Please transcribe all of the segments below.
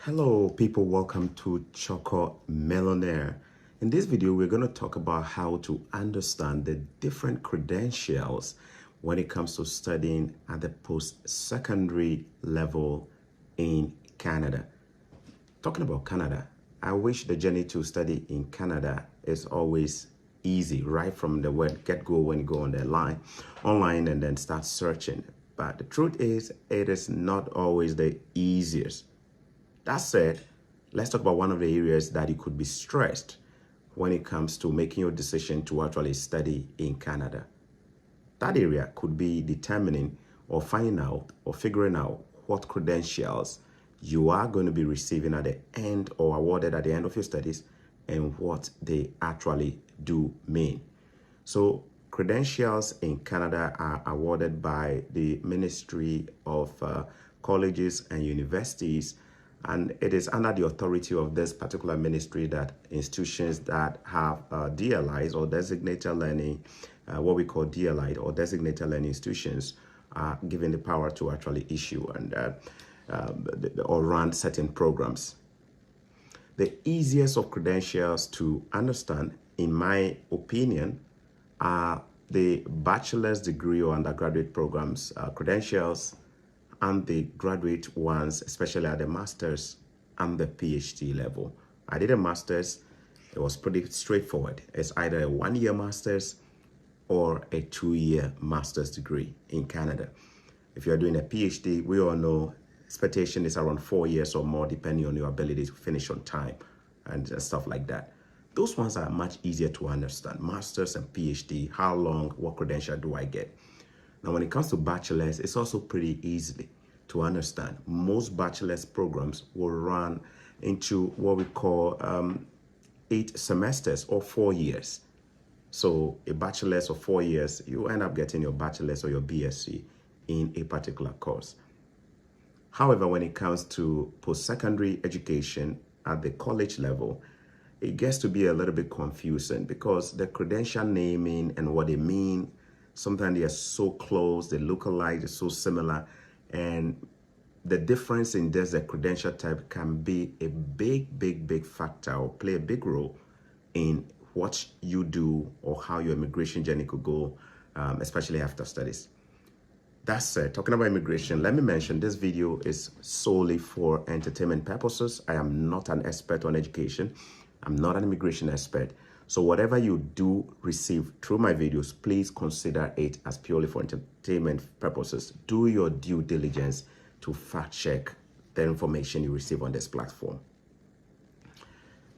Hello people, welcome to Choco Millionaire. In this video, we're going to talk about how to understand the different credentials when it comes to studying at the post-secondary level in Canada. Talking about Canada, I wish the journey to study in Canada is always easy, right from the word get-go when you go on the online and then start searching. But the truth is, it is not always the easiest. That said, let's talk about one of the areas that you could be stressed when it comes to making your decision to actually study in Canada. That area could be determining or finding out or figuring out what credentials you are going to be receiving at the end or awarded at the end of your studies and what they actually do mean. So credentials in Canada are awarded by the Ministry of Colleges and Universities, and it is under the authority of this particular ministry that institutions that have DLIs or designated learning, what we call DLI or designated learning institutions, are given the power to actually issue and or run certain programs. The easiest of credentials to understand, in my opinion, are the bachelor's degree or undergraduate programs credentials, and the graduate ones, especially at the master's and the PhD level. I did a master's. It was pretty straightforward. It's either a 1-year master's or a 2-year master's degree in Canada. If you're doing a PhD, we all know expectation is around 4 years or more, depending on your ability to finish on time and stuff like that. Those ones are much easier to understand. Master's and PhD, how long, what credential do I get? Now, when it comes to bachelor's, it's also pretty easy to understand. Most bachelor's programs will run into what we call 8 semesters or 4 years. So a bachelor's of 4 years, you end up getting your bachelor's or your BSc in a particular course. However, when it comes to post-secondary education at the college level, it gets to be a little bit confusing because the credential naming and what they mean, sometimes they are so close, they look alike, they're so similar, and the difference in just the credential type can be a big factor or play a big role in what you do or how your immigration journey could go, especially after studies. That said, talking about immigration, let me mention this video is solely for entertainment purposes. I am not an expert on education. I'm not an immigration expert. So whatever you do receive through my videos, please consider it as purely for entertainment purposes. Do your due diligence to fact check the information you receive on this platform.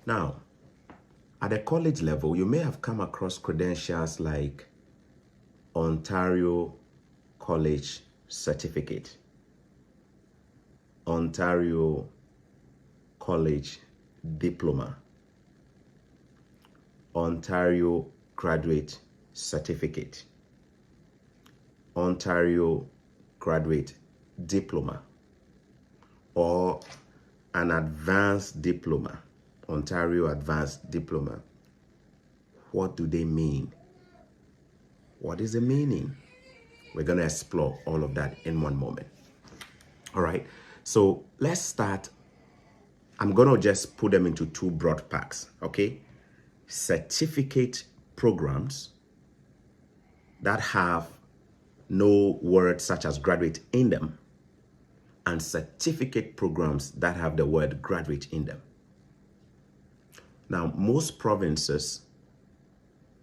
Now, at the college level, you may have come across credentials like Ontario College Certificate, Ontario College Diploma, Ontario Graduate Certificate, Ontario Graduate Diploma, or an Advanced Diploma, Ontario Advanced Diploma. What do they mean? What is the meaning? We're going to explore all of that in one moment. All right, so let's start. I'm going to just put them into 2 broad packs, okay? Certificate programs that have no words such as graduate in them, and certificate programs that have the word graduate in them. Now, most provinces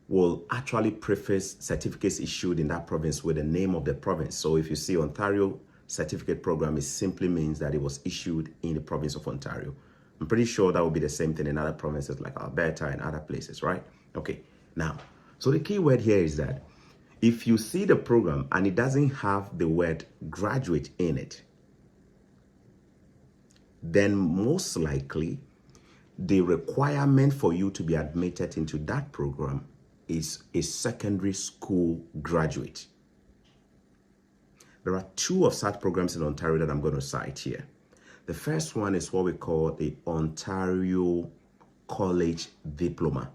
will actually preface certificates issued in that province with the name of the province. So if you see Ontario certificate program, it simply means that it was issued in the province of Ontario. I'm pretty sure that will be the same thing in other provinces like Alberta and other places, right? Okay, now, so the key word here is that if you see the program and it doesn't have the word graduate in it, then most likely the requirement for you to be admitted into that program is a secondary school graduate. There are 2 of such programs in Ontario that I'm going to cite here. The first one is what we call the Ontario College Diploma.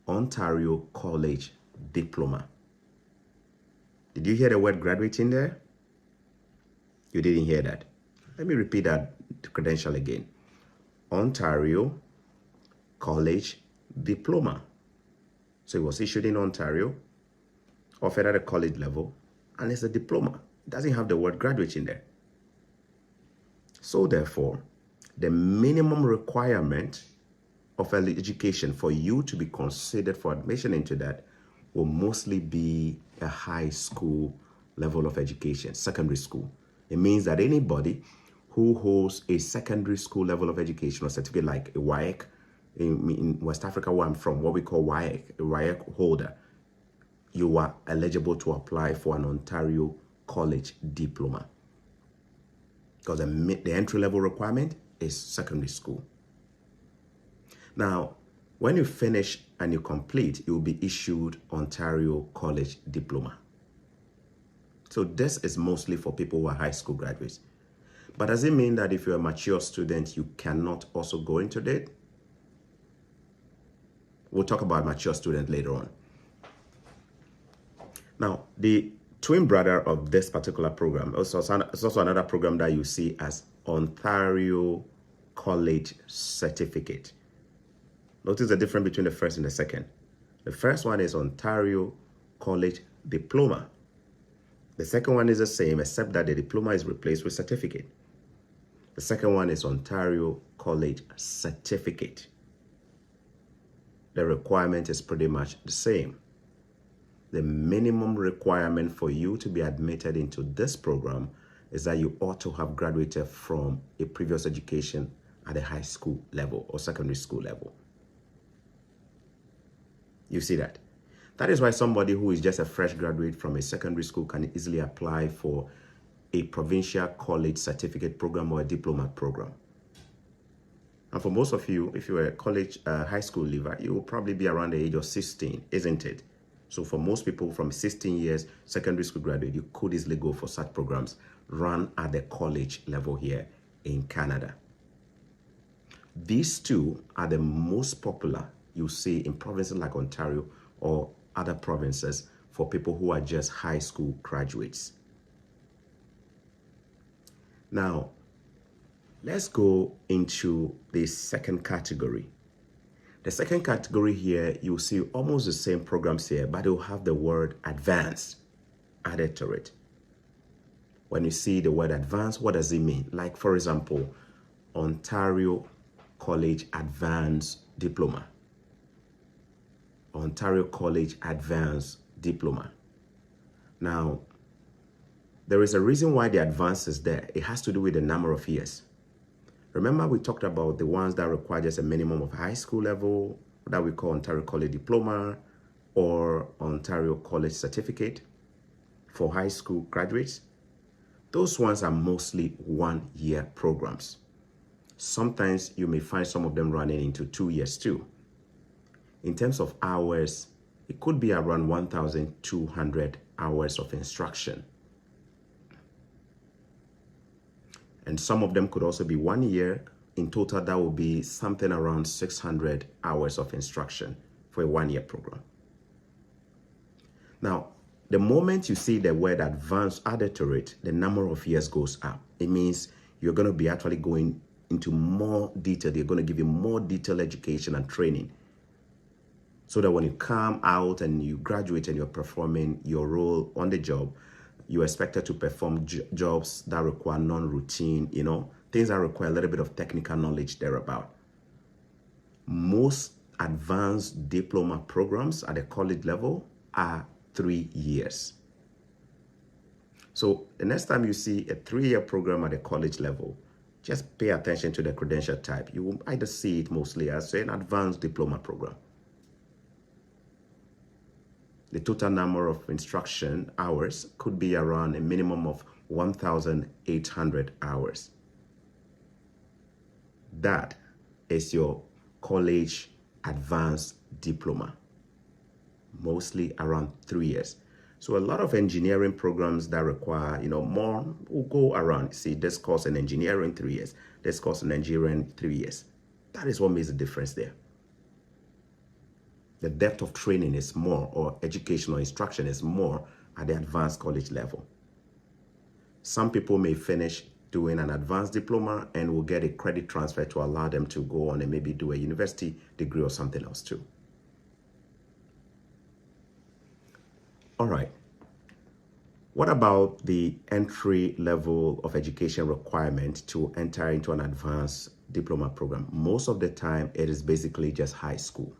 Ontario College Diploma. Did you hear the word graduate in there? You didn't hear that. Let me repeat that credential again. Ontario College Diploma. So it was issued in Ontario, offered at a college level, and it's a diploma. It doesn't have the word graduate in there. So therefore, the minimum requirement of education for you to be considered for admission into that will mostly be a high school level of education, secondary school. It means that anybody who holds a secondary school level of education or certificate like a WAEC, in West Africa where I'm from, what we call WAEC, a WAEC holder, you are eligible to apply for an Ontario College Diploma. Because the entry level requirement is secondary school. Now, when you finish and you complete, you will be issued Ontario College Diploma. So this is mostly for people who are high school graduates. But does it mean that if you're a mature student, you cannot also go into it? We'll talk about mature student later on. Now, the twin brother of this particular program, it's also another program that you see as Ontario College Certificate. Notice the difference between the first and the second. The first one is Ontario College Diploma. The second one is the same, except that the diploma is replaced with certificate. The second one is Ontario College Certificate. The requirement is pretty much the same. The minimum requirement for you to be admitted into this program is that you ought to have graduated from a previous education at a high school level or secondary school level. You see that? That is why somebody who is just a fresh graduate from a secondary school can easily apply for a provincial college certificate program or a diploma program. And for most of you, if you're a college, high school leaver, you will probably be around the age of 16, isn't it? So for most people from 16 years, secondary school graduate, you could easily go for such programs run at the college level here in Canada. These two are the most popular you see in provinces like Ontario or other provinces for people who are just high school graduates. Now, let's go into the second category. The second category here, you'll see almost the same programs here, but it will have the word advanced added to it. When you see the word advanced, what does it mean? Like, for example, Ontario College Advanced Diploma. Ontario College Advanced Diploma. Now, there is a reason why the advanced is there. It has to do with the number of years. Remember, we talked about the ones that require just a minimum of high school level, that we call Ontario College Diploma or Ontario College Certificate for high school graduates. Those ones are mostly 1-year programs. Sometimes you may find some of them running into 2 years too. In terms of hours, it could be around 1,200 hours of instruction. And some of them could also be 1 year. In total, that will be something around 600 hours of instruction for a 1-year program. Now, the moment you see the word advanced added to it, the number of years goes up. It means you're going to be actually going into more detail. They're going to give you more detailed education and training, so that when you come out and you graduate and you're performing your role on the job, you're expected to perform jobs that require non-routine, things that require a little bit of technical knowledge thereabout. Most advanced diploma programs at the college level are 3 years. So the next time you see a 3-year program at the college level, just pay attention to the credential type. You will either see it mostly as an advanced diploma program. The total number of instruction hours could be around a minimum of 1,800 hours. That is your college advanced diploma, mostly around 3 years. So a lot of engineering programs that require, more will go around. See, this course in engineering 3 years, this course in engineering 3 years. That is what makes the difference there. The depth of training is more, or educational instruction is more at the advanced college level. Some people may finish doing an advanced diploma and will get a credit transfer to allow them to go on and maybe do a university degree or something else too. All right. What about the entry level of education requirement to enter into an advanced diploma program? Most of the time, it is basically just high school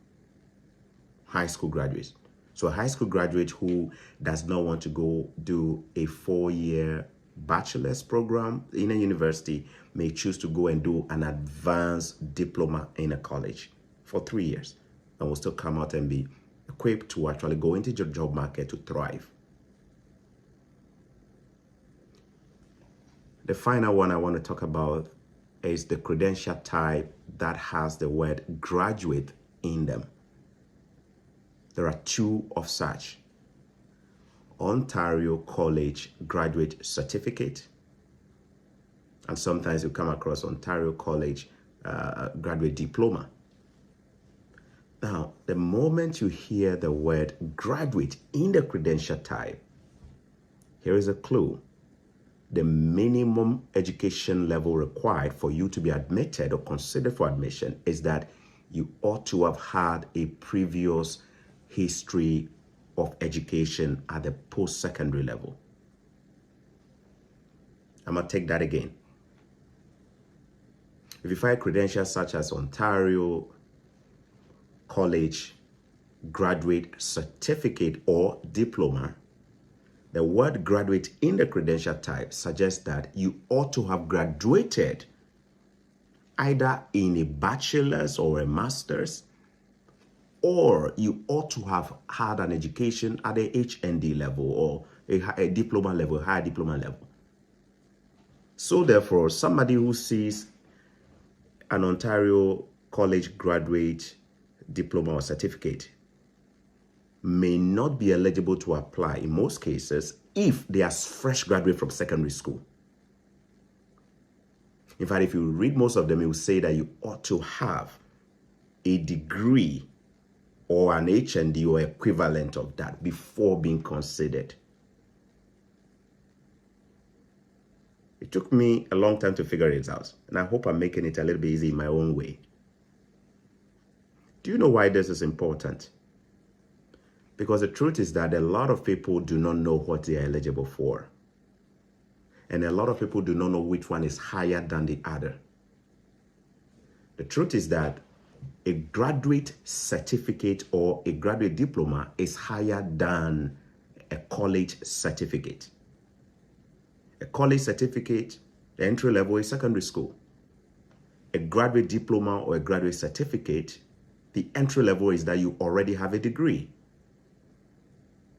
graduates. So a high school graduate who does not want to go do a 4-year bachelor's program in a university may choose to go and do an advanced diploma in a college for 3 years and will still come out and be equipped to actually go into the job market to thrive. The final one I want to talk about is the credential type that has the word graduate in them. There are 2 of such: Ontario College Graduate Certificate, and sometimes you come across Ontario College Graduate Diploma. Now, the moment you hear the word graduate in the credential type, here is a clue. The minimum education level required for you to be admitted or considered for admission is that you ought to have had a previous history of education at the post-secondary level. I'm going to take that again. If you find credentials such as Ontario College Graduate Certificate or Diploma, the word graduate in the credential type suggests that you ought to have graduated either in a bachelor's or a master's, or you ought to have had an education at a HND level or a diploma level, higher diploma level. So therefore, somebody who sees an Ontario College Graduate Diploma or Certificate may not be eligible to apply in most cases if they are fresh graduate from secondary school. In fact, if you read most of them, it will say that you ought to have a degree or an HND or equivalent of that before being considered. It took me a long time to figure it out, and I hope I'm making it a little bit easy in my own way. Do you know why this is important? Because the truth is that a lot of people do not know what they are eligible for. And a lot of people do not know which one is higher than the other. The truth is that a graduate certificate or a graduate diploma is higher than a college certificate. A college certificate, the entry level is secondary school. A graduate diploma or a graduate certificate, the entry level is that you already have a degree.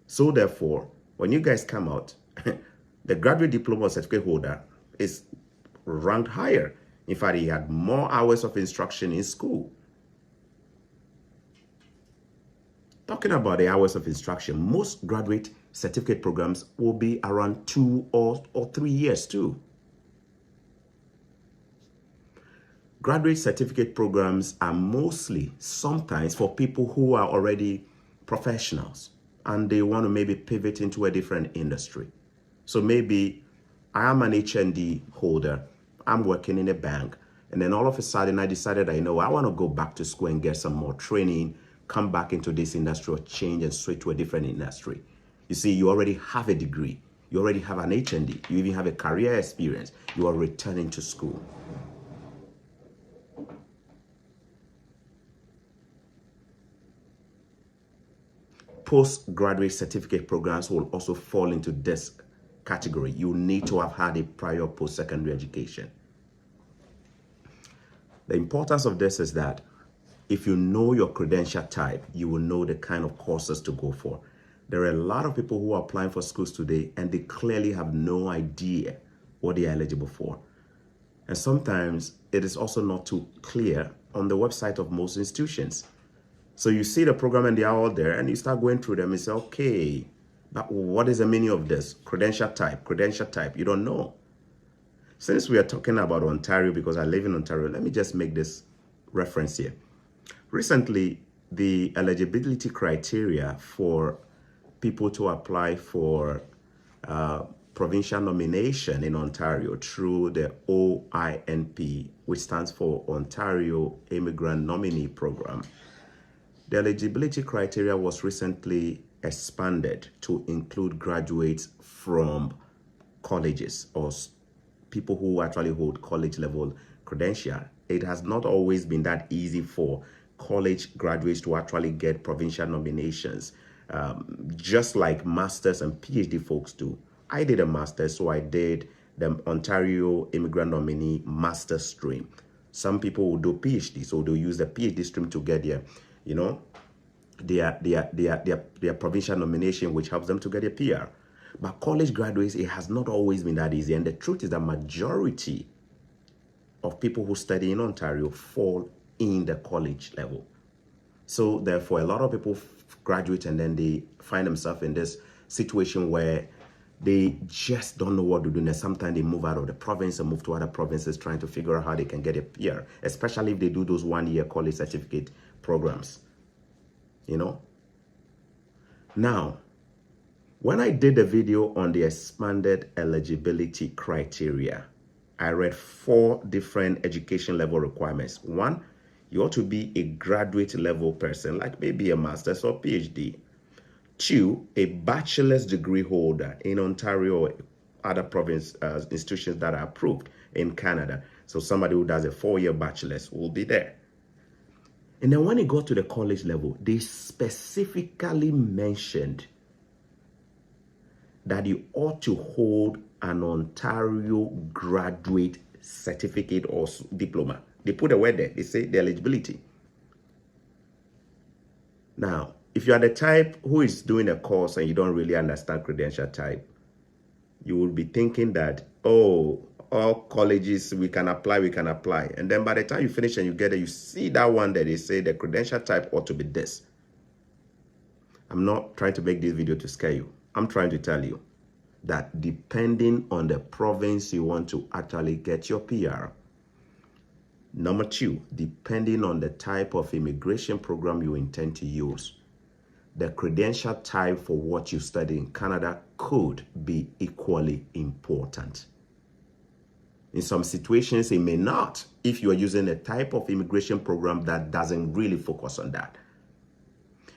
So therefore, when you guys come out, the graduate diploma or certificate holder is ranked higher. In fact, he had more hours of instruction in school. Talking about the hours of instruction, most graduate certificate programs will be around 2 or 3 years too. Graduate certificate programs are mostly sometimes for people who are already professionals and they want to maybe pivot into a different industry. So maybe I am an HND holder, I'm working in a bank, and then all of a sudden I decided I want to go back to school and get some more training, come back into this industry or change and switch to a different industry. You see, you already have a degree, you already have an HND, you even have a career experience, you are returning to school. Postgraduate certificate programs will also fall into this category. You need to have had a prior post-secondary education. The importance of this is that if you know your credential type, you will know the kind of courses to go for. There are a lot of people who are applying for schools today and they clearly have no idea what they are eligible for. And sometimes it is also not too clear on the website of most institutions. So you see the program and they are all there and you start going through them and say, okay, but what is the meaning of this? Credential type, you don't know. Since we are talking about Ontario, because I live in Ontario, let me just make this reference here. Recently, the eligibility criteria for people to apply for provincial nomination in Ontario through the OINP, which stands for Ontario Immigrant Nominee Program. The eligibility criteria was recently expanded to include graduates from colleges or people who actually hold college level credential. It has not always been that easy for college graduates to actually get provincial nominations, just like masters and PhD folks do. I did a master's, so I did the Ontario Immigrant Nominee Master Stream. Some people will do PhD, so they'll use the PhD stream to get their, you know, their provincial nomination, which helps them to get a PR. But college graduates, it has not always been that easy. And the truth is that majority of people who study in Ontario fall in the college level. So therefore, a lot of people graduate and then they find themselves in this situation where they just don't know what to do. And sometimes they move out of the province and move to other provinces trying to figure out how they can get a PR, especially if they do those one-year college certificate programs, you know. Now, when I did a video on the expanded eligibility criteria, I read 4 different education level requirements. 1, you ought to be a graduate level person, like maybe a master's or PhD. 2, a bachelor's degree holder in Ontario or other province institutions that are approved in Canada. So somebody who does a 4-year bachelor's will be there. And then when it got to the college level, they specifically mentioned that you ought to hold an Ontario graduate certificate or diploma. They put a word there. They say the eligibility. Now, if you are the type who is doing a course and you don't really understand credential type, you will be thinking that, oh, all colleges, we can apply. And then by the time you finish and you get it, you see that one that they say the credential type ought to be this. I'm not trying to make this video to scare you. I'm trying to tell you that depending on the province you want to actually get your PR. Number 2, depending on the type of immigration program you intend to use, the credential type for what you study in Canada could be equally important. In some situations, it may not, if you are using a type of immigration program that doesn't really focus on that.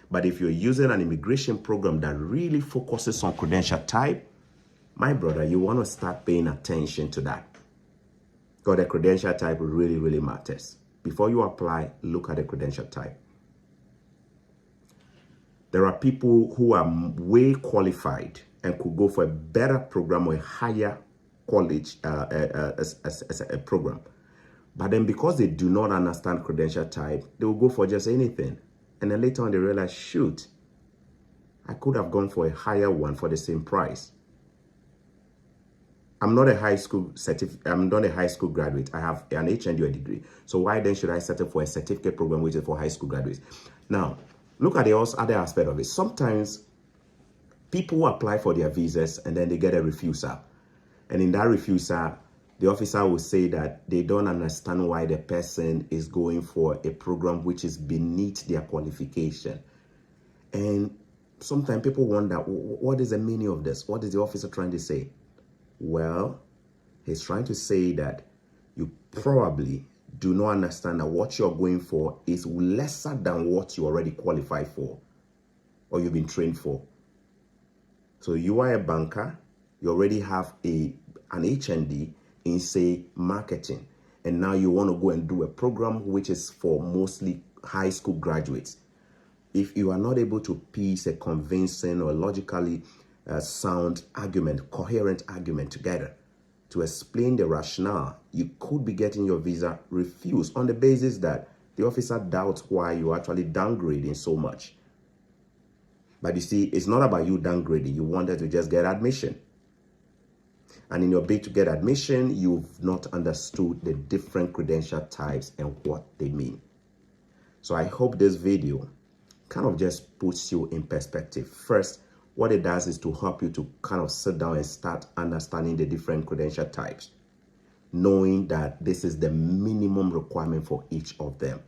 But if you're using an immigration program that really focuses on credential type, my brother, you want to start paying attention to that. Because the credential type really, really matters. Before you apply, look at the credential type. There are people who are way qualified and could go for a better program or a higher college as a program. But then because they do not understand credential type, they will go for just anything. And then later on they realize, shoot, I could have gone for a higher one for the same price. I'm not a high school graduate. I have an HND degree. So why then should I settle for a certificate program which is for high school graduates? Now, look at the other aspect of it. Sometimes people apply for their visas and then they get a refusal. And in that refusal, the officer will say that they don't understand why the person is going for a program which is beneath their qualification. And sometimes people wonder, what is the meaning of this? What is the officer trying to say? Well, he's trying to say that you probably do not understand that what you're going for is lesser than what you already qualified for or you've been trained for. So you are a banker, you already have an HND in, say, marketing, and now you want to go and do a program which is for mostly high school graduates. If you are not able to piece a convincing or logically sound argument, coherent argument together to explain the rationale, you could be getting your visa refused on the basis that the officer doubts why you're actually downgrading so much. But you see, it's not about you downgrading. You wanted to just get admission. And in your bid to get admission, you've not understood the different credential types and what they mean. So I hope this video kind of just puts you in perspective. First, what it does is to help you to kind of sit down and start understanding the different credential types, knowing that this is the minimum requirement for each of them.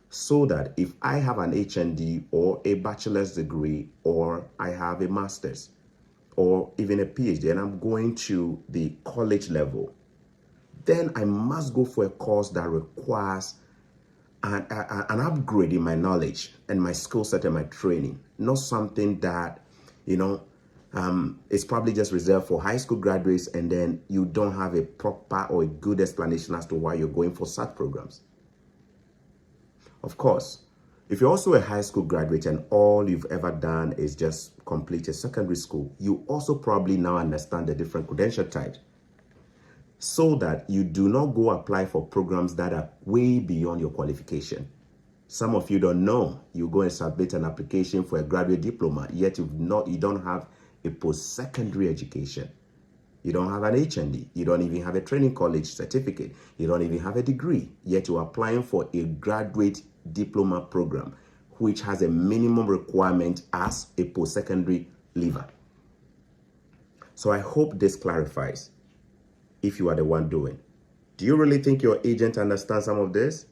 So that if I have an HND or a bachelor's degree, or I have a master's, or even a PhD, and I'm going to the college level, then I must go for a course that requires an upgrade in my knowledge and my skill set and my training, not something that, it's probably just reserved for high school graduates, and then you don't have a proper or a good explanation as to why you're going for such programs. Of course, if you're also a high school graduate and all you've ever done is just complete a secondary school, you also probably now understand the different credential types, so that you do not go apply for programs that are way beyond your qualification. Some of you don't know. You go and submit an application for a graduate diploma, yet you don't have a post-secondary education. You don't have an HND. You don't even have a training college certificate. You don't even have a degree, yet you're applying for a graduate diploma program, which has a minimum requirement as a post-secondary leaver. So I hope this clarifies. If you are the one doing, do you really think your agent understands some of this?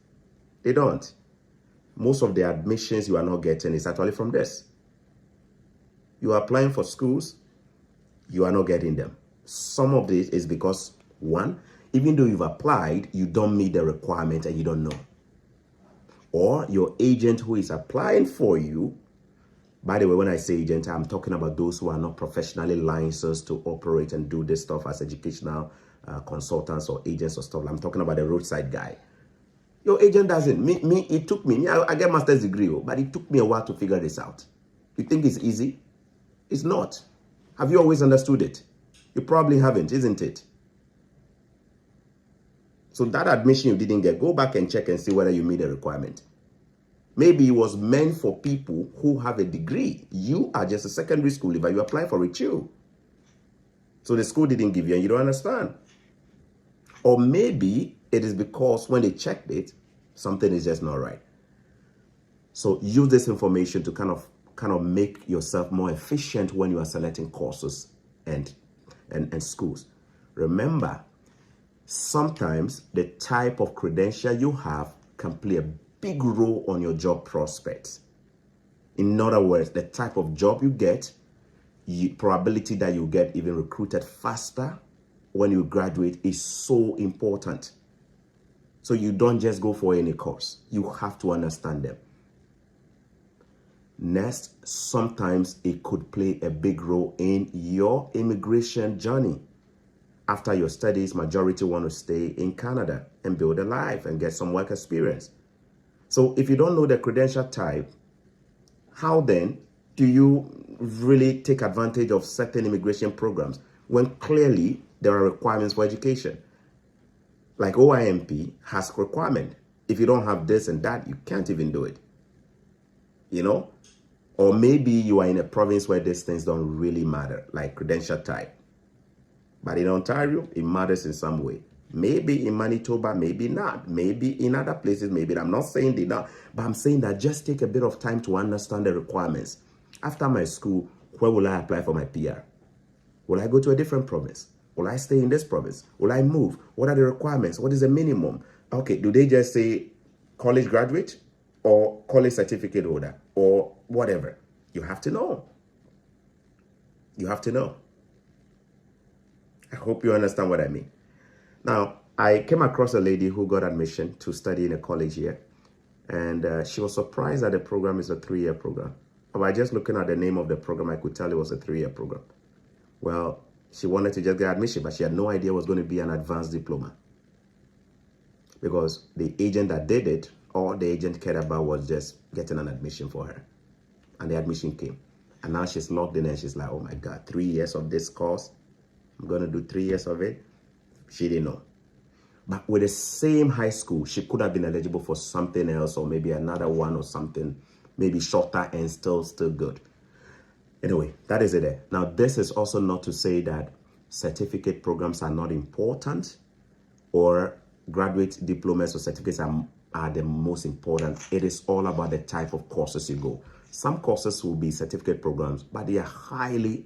They don't. Most of the admissions you are not getting is actually from this. You are applying for schools, you are not getting them. Some of this is because, one, even though you've applied, you don't meet the requirement and you don't know. Or your agent who is applying for you, by the way, when I say agent, I'm talking about those who are not professionally licensed to operate and do this stuff as educational consultants or agents or stuff. I'm talking about the roadside guy. Your agent doesn't. It took me. I get master's degree, but it took me a while to figure this out. You think it's easy? It's not. Have you always understood it? You probably haven't, isn't it? So that admission you didn't get, go back and check and see whether you meet the requirement. Maybe it was meant for people who have a degree. You are just a secondary school leaver. You apply for it too. So the school didn't give you and you don't understand. Or maybe it is because when they checked it, something is just not right. So use this information to kind of make yourself more efficient when you are selecting courses and schools. Remember, sometimes the type of credential you have can play a big role on your job prospects. In other words, the type of job you get, probability that you get even recruited faster when you graduate is so important. So you don't just go for any course. You have to understand them. Next, sometimes it could play a big role in your immigration journey. After your studies, majority want to stay in Canada and build a life and get some work experience. So if you don't know the credential type, how then do you really take advantage of certain immigration programs when clearly there are requirements for education? Like OIMP has requirement. If you don't have this and that, you can't even do it. Or maybe you are in a province where these things don't really matter, like credential type. But in Ontario, it matters in some way. Maybe in Manitoba, maybe not. Maybe in other places, maybe. I'm not saying they not, but I'm saying that just take a bit of time to understand the requirements. After my school, where will I apply for my PR? Will I go to a different province? Will I stay in this province? Will I move? What are the requirements? What is the minimum? Okay, do they just say college graduate or college certificate holder or whatever? You have to know. You have to know. I hope you understand what I mean. Now, I came across a lady who got admission to study in a college here, and she was surprised that the program is a 3-year program. But by just looking at the name of the program, I could tell it was a 3-year program. Well, she wanted to just get admission, but she had no idea it was going to be an advanced diploma. Because the agent that did it, all the agent cared about was just getting an admission for her. And the admission came. And now she's logged in and she's like, oh my God, 3 years of this course? I'm going to do 3 years of it? She didn't know. But with the same high school, she could have been eligible for something else or maybe another one or something, maybe shorter and still good. Anyway, that is it there. Now, this is also not to say that certificate programs are not important or graduate diplomas or certificates are the most important. It is all about the type of courses you go. Some courses will be certificate programs, but they are highly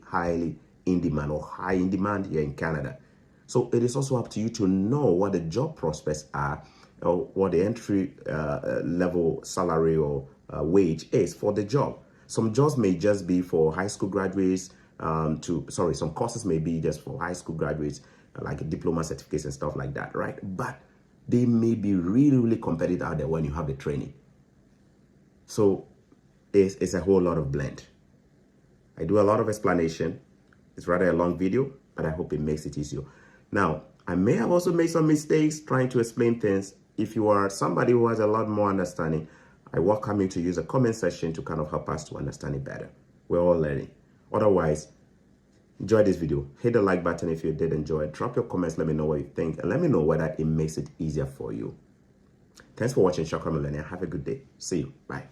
in demand or high in demand here in Canada. So it is also up to you to know what the job prospects are or what the entry level salary or wage is for the job. Some jobs may just be for high school graduates, some courses may be just for high school graduates, like diploma certificates and stuff like that, right? But they may be really, really competitive out there when you have the training. So it's a whole lot of blend. I do a lot of explanation. It's rather a long video, but I hope it makes it easier. Now, I may have also made some mistakes trying to explain things. If you are somebody who has a lot more understanding, I welcome you to use a comment section to kind of help us to understand it better. We're all learning. Otherwise, enjoy this video. Hit the like button if you did enjoy it. Drop your comments. Let me know what you think. And let me know whether it makes it easier for you. Thanks for watching Chakra Millennial. Have a good day. See you. Bye.